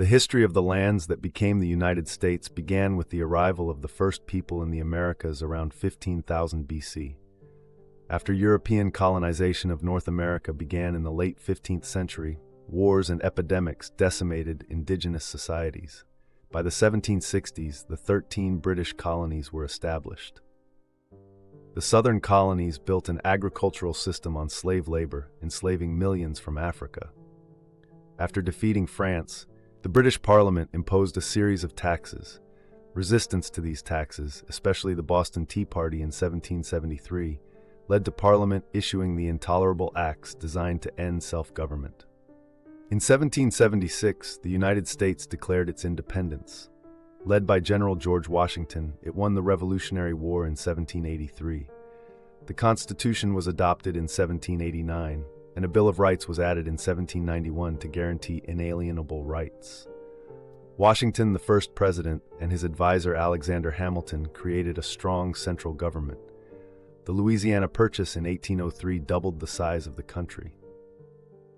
The history of the lands that became the United States began with the arrival of the first people in the Americas around 15,000 BC. After European colonization of North America began in the late 15th century, wars and epidemics decimated indigenous societies. By the 1760s, the 13 British colonies were established. The southern colonies built an agricultural system on slave labor, enslaving millions from Africa. After defeating France, the British Parliament imposed a series of taxes. Resistance to these taxes, especially the Boston Tea Party in 1773, led to Parliament issuing the Intolerable Acts designed to end self-government. In 1776, the United States declared its independence. Led by General George Washington, it won the Revolutionary War in 1783. The Constitution was adopted in 1789, and a Bill of Rights was added in 1791 to guarantee inalienable rights. Washington, the first president, and his advisor Alexander Hamilton created a strong central government. The Louisiana Purchase in 1803 doubled the size of the country.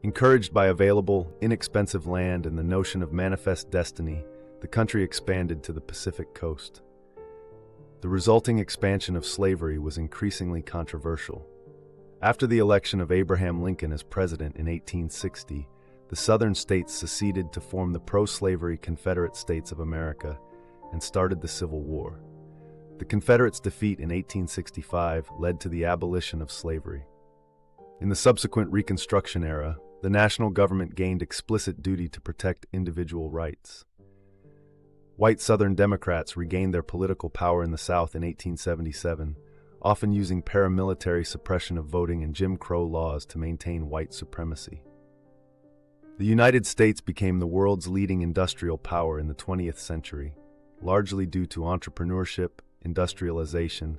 Encouraged by available, inexpensive land and the notion of manifest destiny, the country expanded to the Pacific coast. The resulting expansion of slavery was increasingly controversial. After the election of Abraham Lincoln as president in 1860, the southern states seceded to form the pro-slavery Confederate States of America and started the Civil War. The Confederates' defeat in 1865 led to the abolition of slavery. In the subsequent Reconstruction era, the national government gained explicit duty to protect individual rights. White Southern Democrats regained their political power in the South in 1877, often using paramilitary suppression of voting and Jim Crow laws to maintain white supremacy. The United States became the world's leading industrial power in the 20th century, largely due to entrepreneurship, industrialization,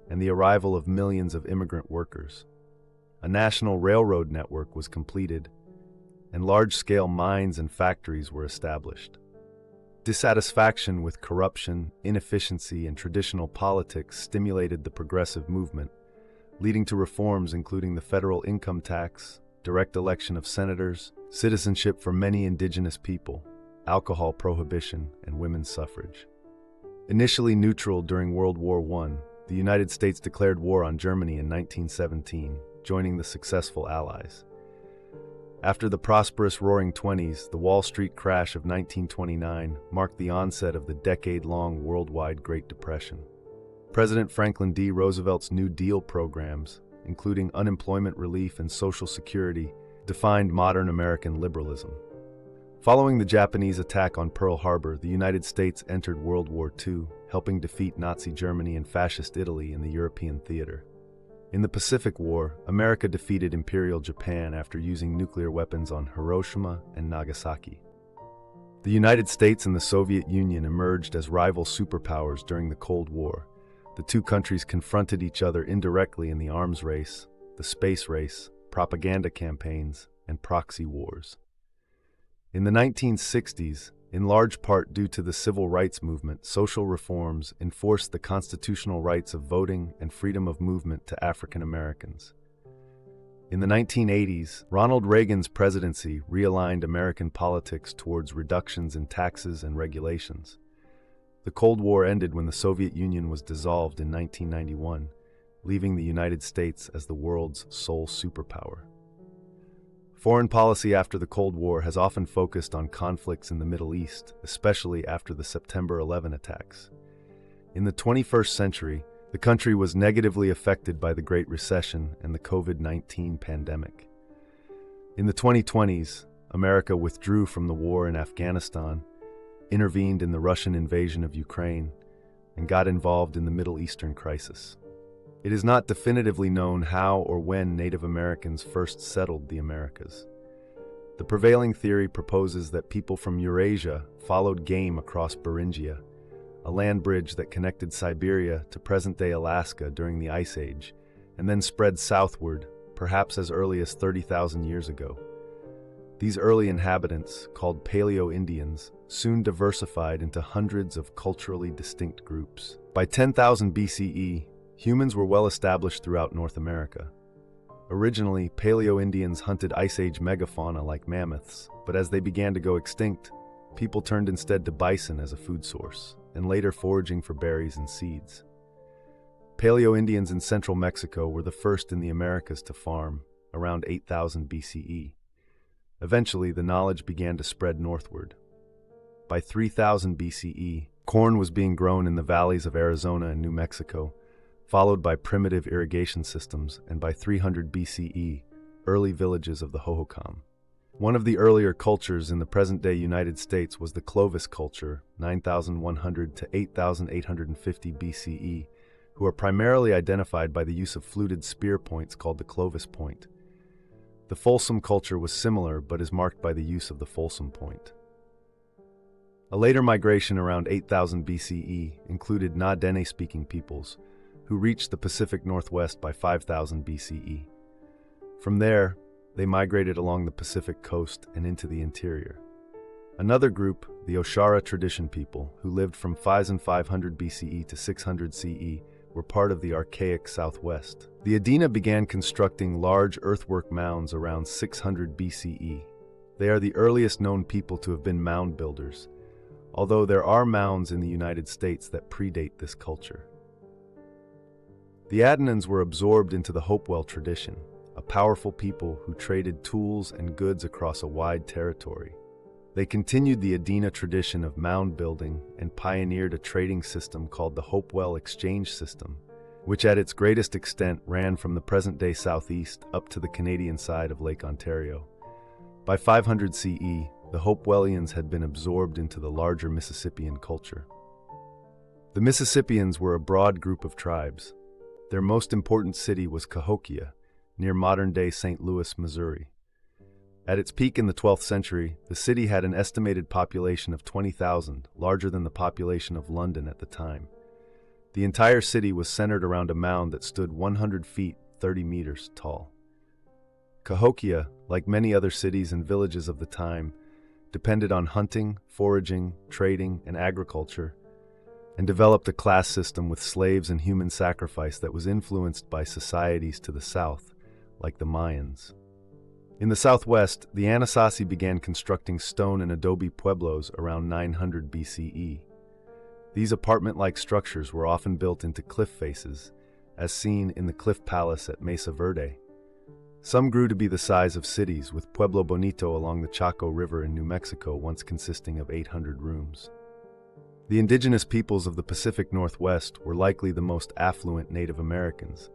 and the arrival of millions of immigrant workers. A national railroad network was completed, and large-scale mines and factories were established. Dissatisfaction with corruption, inefficiency, and traditional politics stimulated the progressive movement, leading to reforms including the federal income tax, direct election of senators, citizenship for many indigenous people, alcohol prohibition, and women's suffrage. Initially neutral during World War I, the United States declared war on Germany in 1917, joining the successful Allies. After the prosperous Roaring Twenties, the Wall Street crash of 1929 marked the onset of the decade-long worldwide Great Depression. President Franklin D. Roosevelt's New Deal programs, including unemployment relief and Social Security, defined modern American liberalism. Following the Japanese attack on Pearl Harbor, the United States entered World War II, helping defeat Nazi Germany and Fascist Italy in the European theater. In the Pacific War, America defeated Imperial Japan after using nuclear weapons on Hiroshima and Nagasaki. The United States and the Soviet Union emerged as rival superpowers during the Cold War. The two countries confronted each other indirectly in the arms race, the space race, propaganda campaigns, and proxy wars. In the 1960s, in large part due to the civil rights movement, social reforms enforced the constitutional rights of voting and freedom of movement to African Americans. In the 1980s, Ronald Reagan's presidency realigned American politics towards reductions in taxes and regulations. The Cold War ended when the Soviet Union was dissolved in 1991, leaving the United States as the world's sole superpower. Foreign policy after the Cold War has often focused on conflicts in the Middle East, especially after the September 11 attacks. In the 21st century, the country was negatively affected by the Great Recession and the COVID-19 pandemic. In the 2020s, America withdrew from the war in Afghanistan, intervened in the Russian invasion of Ukraine, and got involved in the Middle Eastern crisis. It is not definitively known how or when Native Americans first settled the Americas. The prevailing theory proposes that people from Eurasia followed game across Beringia, a land bridge that connected Siberia to present-day Alaska during the Ice Age, and then spread southward, perhaps as early as 30,000 years ago. These early inhabitants, called Paleo-Indians, soon diversified into hundreds of culturally distinct groups. By 10,000 BCE, humans were well established throughout North America. Originally, Paleo-Indians hunted Ice Age megafauna like mammoths, but as they began to go extinct, people turned instead to bison as a food source, and later foraging for berries and seeds. Paleo-Indians in central Mexico were the first in the Americas to farm, around 8000 BCE. Eventually, the knowledge began to spread northward. By 3000 BCE, corn was being grown in the valleys of Arizona and New Mexico, followed by primitive irrigation systems, and by 300 BCE, early villages of the Hohokam. One of the earlier cultures in the present-day United States was the Clovis culture, 9100 to 8850 BCE, who are primarily identified by the use of fluted spear points called the Clovis point. The Folsom culture was similar but is marked by the use of the Folsom point. A later migration around 8000 BCE included Na-Dene-speaking peoples, who reached the Pacific Northwest by 5000 BCE. From there, they migrated along the Pacific coast and into the interior. Another group, the Oshara tradition people, who lived from 5500 BCE to 600 CE, were part of the archaic Southwest. The Adena began constructing large earthwork mounds around 600 BCE. They are the earliest known people to have been mound builders, although there are mounds in the United States that predate this culture. The Adenans were absorbed into the Hopewell tradition, a powerful people who traded tools and goods across a wide territory. They continued the Adena tradition of mound building and pioneered a trading system called the Hopewell Exchange System, which at its greatest extent ran from the present-day southeast up to the Canadian side of Lake Ontario. By 500 CE, the Hopewellians had been absorbed into the larger Mississippian culture. The Mississippians were a broad group of tribes. Their most important city was Cahokia, near modern-day St. Louis, Missouri. At its peak in the 12th century, the city had an estimated population of 20,000, larger than the population of London at the time. The entire city was centered around a mound that stood 100 feet, 30 meters tall. Cahokia, like many other cities and villages of the time, depended on hunting, foraging, trading, and agriculture, and developed a class system with slaves and human sacrifice that was influenced by societies to the south, like the Mayans. In the southwest, the Anasazi began constructing stone and adobe pueblos around 900 BCE. These apartment-like structures were often built into cliff faces, as seen in the Cliff Palace at Mesa Verde. Some grew to be the size of cities, with Pueblo Bonito along the Chaco River in New Mexico once consisting of 800 rooms. The indigenous peoples of the Pacific Northwest were likely the most affluent Native Americans.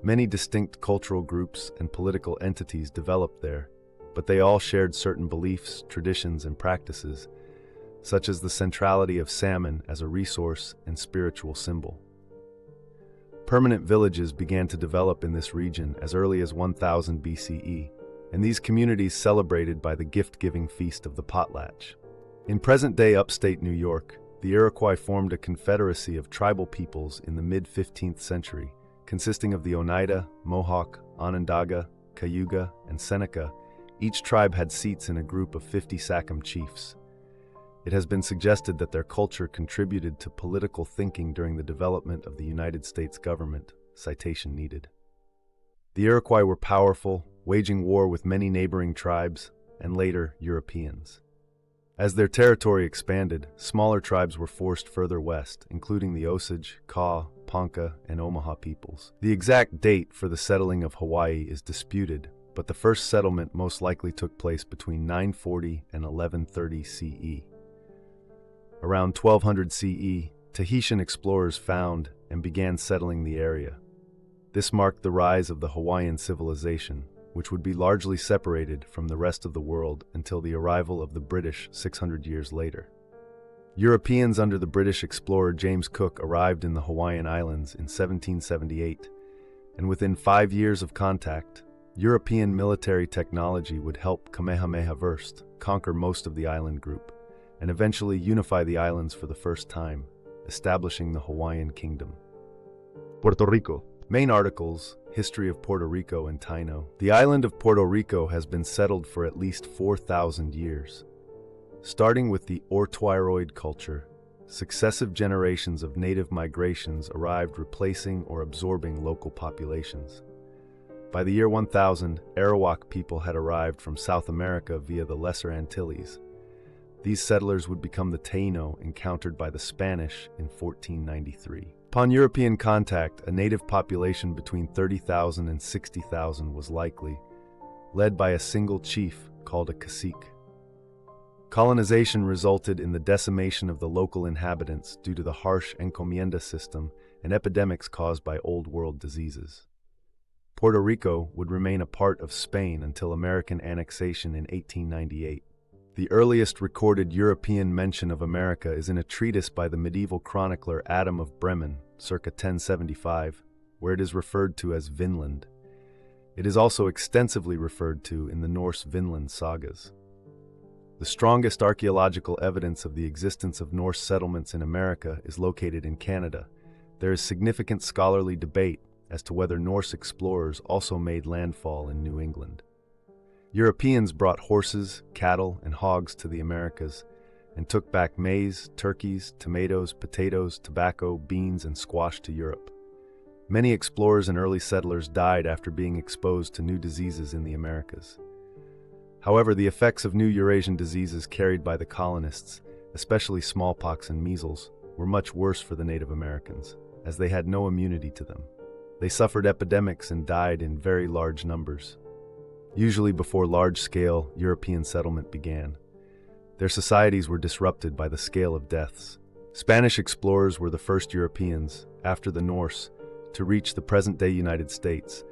Many distinct cultural groups and political entities developed there, but they all shared certain beliefs, traditions, and practices, such as the centrality of salmon as a resource and spiritual symbol. Permanent villages began to develop in this region as early as 1000 BCE, and these communities celebrated by the gift-giving feast of the potlatch. In present-day upstate New York, the Iroquois formed a confederacy of tribal peoples in the mid-15th century, consisting of the Oneida, Mohawk, Onondaga, Cayuga, and Seneca. Each tribe had seats in a group of 50 Sachem chiefs. It has been suggested that their culture contributed to political thinking during the development of the United States government. Citation needed. The Iroquois were powerful, waging war with many neighboring tribes, and later Europeans. As their territory expanded, smaller tribes were forced further west, including the Osage, Kaw, Ponca, and Omaha peoples. The exact date for the settling of Hawaii is disputed, but the first settlement most likely took place between 940 and 1130 CE. Around 1200 CE, Tahitian explorers found and began settling the area. This marked the rise of the Hawaiian civilization, which would be largely separated from the rest of the world until the arrival of the British 600 years later. Europeans under the British explorer James Cook arrived in the Hawaiian Islands in 1778, and within 5 years of contact, European military technology would help Kamehameha I conquer most of the island group, and eventually unify the islands for the first time, establishing the Hawaiian Kingdom. Puerto Rico. Main articles: History of Puerto Rico and Taino. The island of Puerto Rico has been settled for at least 4,000 years. Starting with the Ortwiroid culture, successive generations of native migrations arrived replacing or absorbing local populations. By the year 1000, Arawak people had arrived from South America via the Lesser Antilles. These settlers would become the Taino encountered by the Spanish in 1493. Upon European contact, a native population between 30,000 and 60,000 was likely, led by a single chief called a cacique. Colonization resulted in the decimation of the local inhabitants due to the harsh encomienda system and epidemics caused by Old World diseases. Puerto Rico would remain a part of Spain until American annexation in 1898. The earliest recorded European mention of America is in a treatise by the medieval chronicler Adam of Bremen, circa 1075, where it is referred to as Vinland. It is also extensively referred to in the Norse Vinland sagas. The strongest archaeological evidence of the existence of Norse settlements in America is located in Canada. There is significant scholarly debate as to whether Norse explorers also made landfall in New England. Europeans brought horses, cattle, and hogs to the Americas and took back maize, turkeys, tomatoes, potatoes, tobacco, beans, and squash to Europe. Many explorers and early settlers died after being exposed to new diseases in the Americas. However, the effects of new Eurasian diseases carried by the colonists, especially smallpox and measles, were much worse for the Native Americans, as they had no immunity to them. They suffered epidemics and died in very large numbers, usually before large-scale European settlement began. Their societies were disrupted by the scale of deaths. Spanish explorers were the first Europeans, after the Norse, to reach the present-day United States,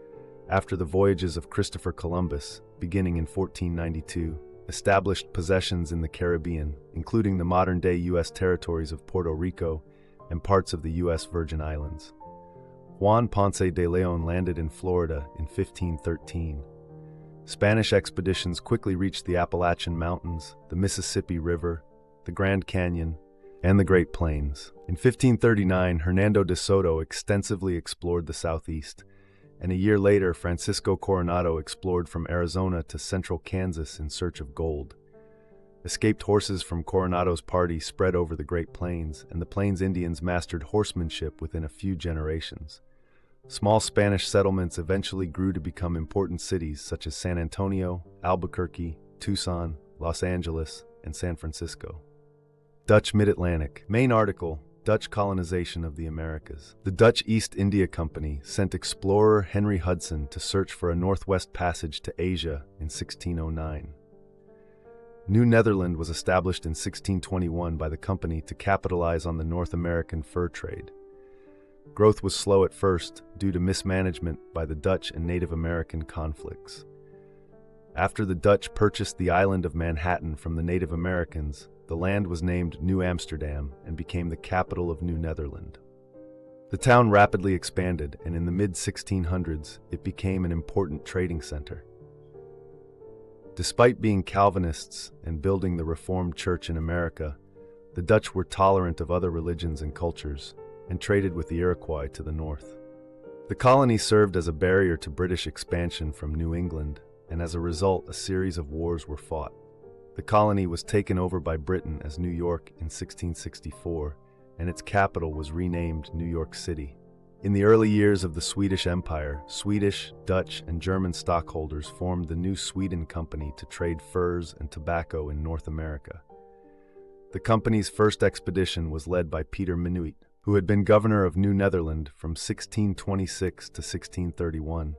after the voyages of Christopher Columbus, beginning in 1492, established possessions in the Caribbean, including the modern-day U.S. territories of Puerto Rico and parts of the U.S. Virgin Islands. Juan Ponce de León landed in Florida in 1513. Spanish expeditions quickly reached the Appalachian Mountains, the Mississippi River, the Grand Canyon, and the Great Plains. In 1539, Hernando de Soto extensively explored the southeast, and a year later, Francisco Coronado explored from Arizona to central Kansas in search of gold. Escaped horses from Coronado's party spread over the Great Plains, and the Plains Indians mastered horsemanship within a few generations. Small Spanish settlements eventually grew to become important cities such as San Antonio, Albuquerque, Tucson, Los Angeles, and San Francisco. Dutch Mid-Atlantic. Main article, Dutch colonization of the Americas. The Dutch East India Company sent explorer Henry Hudson to search for a northwest passage to Asia in 1609. New Netherland was established in 1621 by the company to capitalize on the North American fur trade. Growth was slow at first due to mismanagement by the Dutch and Native American conflicts. After the Dutch purchased the island of Manhattan from the Native Americans, the land was named New Amsterdam and became the capital of New Netherland. The town rapidly expanded, and in the mid-1600s, it became an important trading center. Despite being Calvinists and building the Reformed Church in America, the Dutch were tolerant of other religions and cultures, and traded with the Iroquois to the north. The colony served as a barrier to British expansion from New England, and as a result, a series of wars were fought. The colony was taken over by Britain as New York in 1664, and its capital was renamed New York City. In the early years of the Swedish Empire, Swedish, Dutch, and German stockholders formed the New Sweden Company to trade furs and tobacco in North America. The company's first expedition was led by Peter Minuit, who had been governor of New Netherland from 1626 to 1631,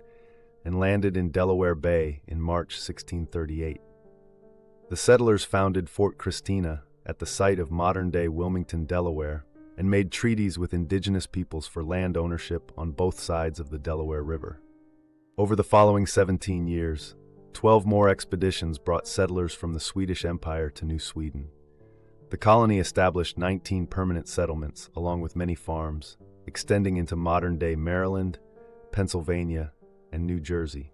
and landed in Delaware Bay in March 1638. The settlers founded Fort Christina at the site of modern-day Wilmington, Delaware, and made treaties with indigenous peoples for land ownership on both sides of the Delaware River. Over the following 17 years, 12 more expeditions brought settlers from the Swedish Empire to New Sweden. The colony established 19 permanent settlements, along with many farms, extending into modern-day Maryland, Pennsylvania, and New Jersey.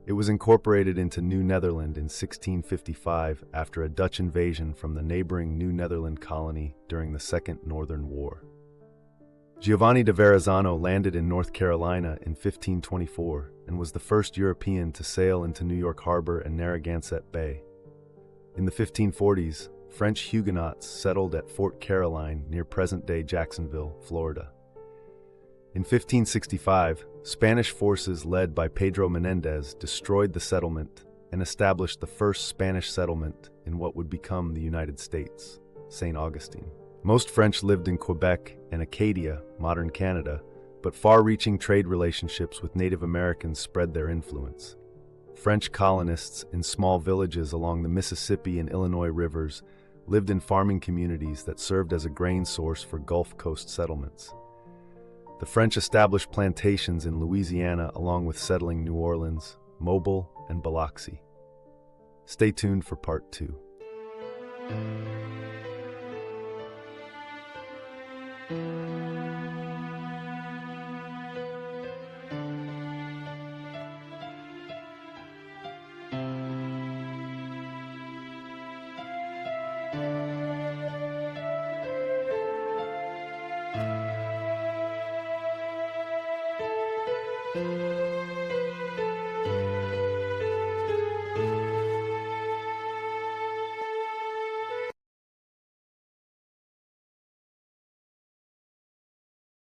It was incorporated into New Netherland in 1655 after a Dutch invasion from the neighboring New Netherland colony during the Second Northern War. Giovanni de Verrazzano landed in North Carolina in 1524 and was the first European to sail into New York Harbor and Narragansett Bay. In the 1540s, French Huguenots settled at Fort Caroline near present-day Jacksonville, Florida. In 1565, Spanish forces led by Pedro Menendez destroyed the settlement and established the first Spanish settlement in what would become the United States, St. Augustine. Most French lived in Quebec and Acadia, modern Canada, but far-reaching trade relationships with Native Americans spread their influence. French colonists in small villages along the Mississippi and Illinois rivers lived in farming communities that served as a grain source for Gulf Coast settlements. The French established plantations in Louisiana along with settling New Orleans, Mobile, and Biloxi. Stay tuned for part 2.